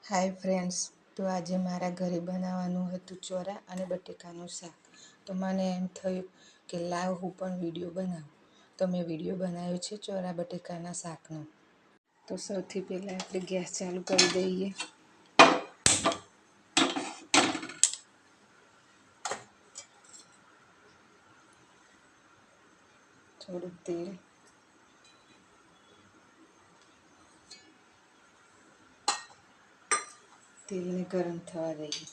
Hi friends, તો આજે મારા ઘરે બનાવવાનું હતું ચોરા અને બટેકાનું શાક. તો મને એમ થયું કે લાવ હું પણ વિડીયો બનાવું. તો મેં વિડીયો બનાવ્યો છે ચોરા બટેકાના શાકનો. તો સૌથી પહેલાં આપણે ગેસ ચાલુ કરી દઈએ. થોડુંક તેલ, તેલને ગરમ થવા દઈએ.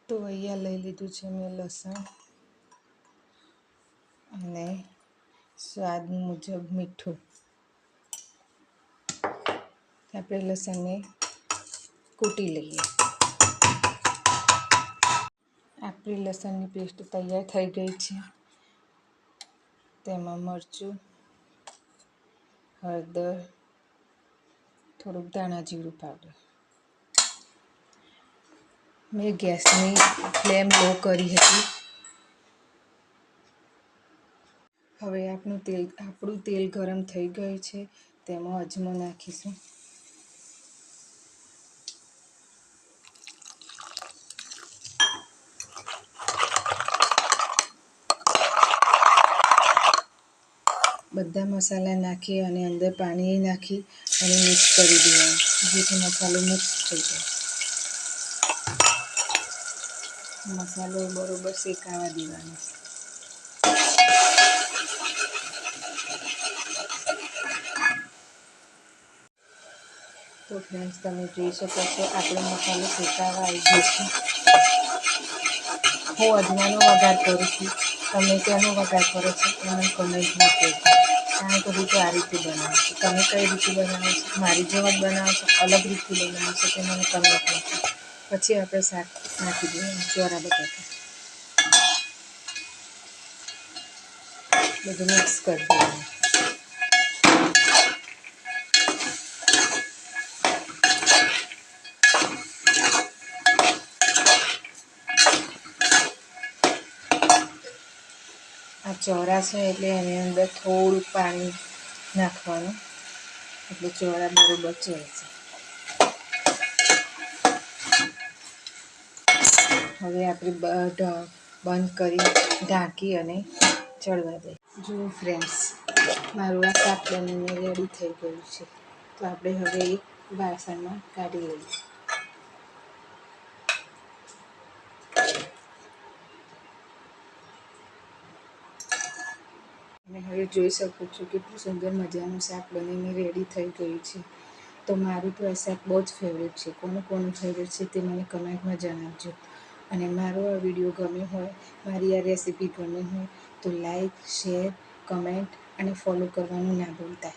તો અહીંયા લઈ લીધું છે મેં લસણ અને સ્વાદ મુજબ મીઠું. આપણે લસણને કૂટી લઈએ. આપણી લસણની પેસ્ટ તૈયાર થઈ ગઈ છે. તેમાં મરચું, હળદર, થોડુંક ધાણા જીરું પાવડર. મેં ગેસની ફ્લેમ લો કરી હતી. હવે આપણું તેલ ગરમ થઈ ગયું છે. તેમાં અજમો નાખીશું. બધા મસાલા નાખી અને અંદર પાણી નાખી અને મિક્સ કરી દેવાનું, જેથી મસાલો મિક્સ થઈ જાય. મસાલો બરોબર શેકાવા દેવાનો. તો ફ્રેન્ડ્સ, તમે જોઈ શકો છો આપણો મસાલો શેકાવા આવી ગયો છે. હું અજમાનો વઘાર કરું છું. તમે તેનો વઘાર કરો છો એ મને કમેન્ટમાં કહેજો. કારણ કે હું તો આ રીતે બનાવું છું. તમે કઈ રીતે બનાવો છો? મારી જેમ જ બનાવો છો, અલગ રીતે બનાવો છો, તે મને કમેન્ટમાં કહેજો. પછી આપણે શાક નાખી દઈએ, ચોરા બટાકા. બધું મિક્સ કરી દેવાનું. આ ચોરા છે એટલે એની અંદર થોડું પાણી નાખવાનું, એટલે ચોરા બરોબર ચડે છે. હવે આપણે બંધ કરી ઢાંકી અને ચડવા દઈએ. જો ફ્રેન્ડ્સ, મારું આ શાક બનીને રેડી થઈ ગયું છે. તો આપણે હવે એક વાસણમાં કાઢી લઈએ. અને હવે જોઈ શકો છો કેટલું સુંદર મજાનું શાક બનીને રેડી થઈ ગયું છે. તો મારું તો આ શાક બહુ જ ફેવરેટ છે. કોનું ફેવરેટ છે તે મને કમેન્ટમાં જણાવજો. અને મારો આ વિડીયો ગમ્યો હોય, મારી આ રેસીપી ગમી હોય તો લાઈક, શેર, કમેન્ટ અને ફોલો કરવાનું ના ભૂલતા.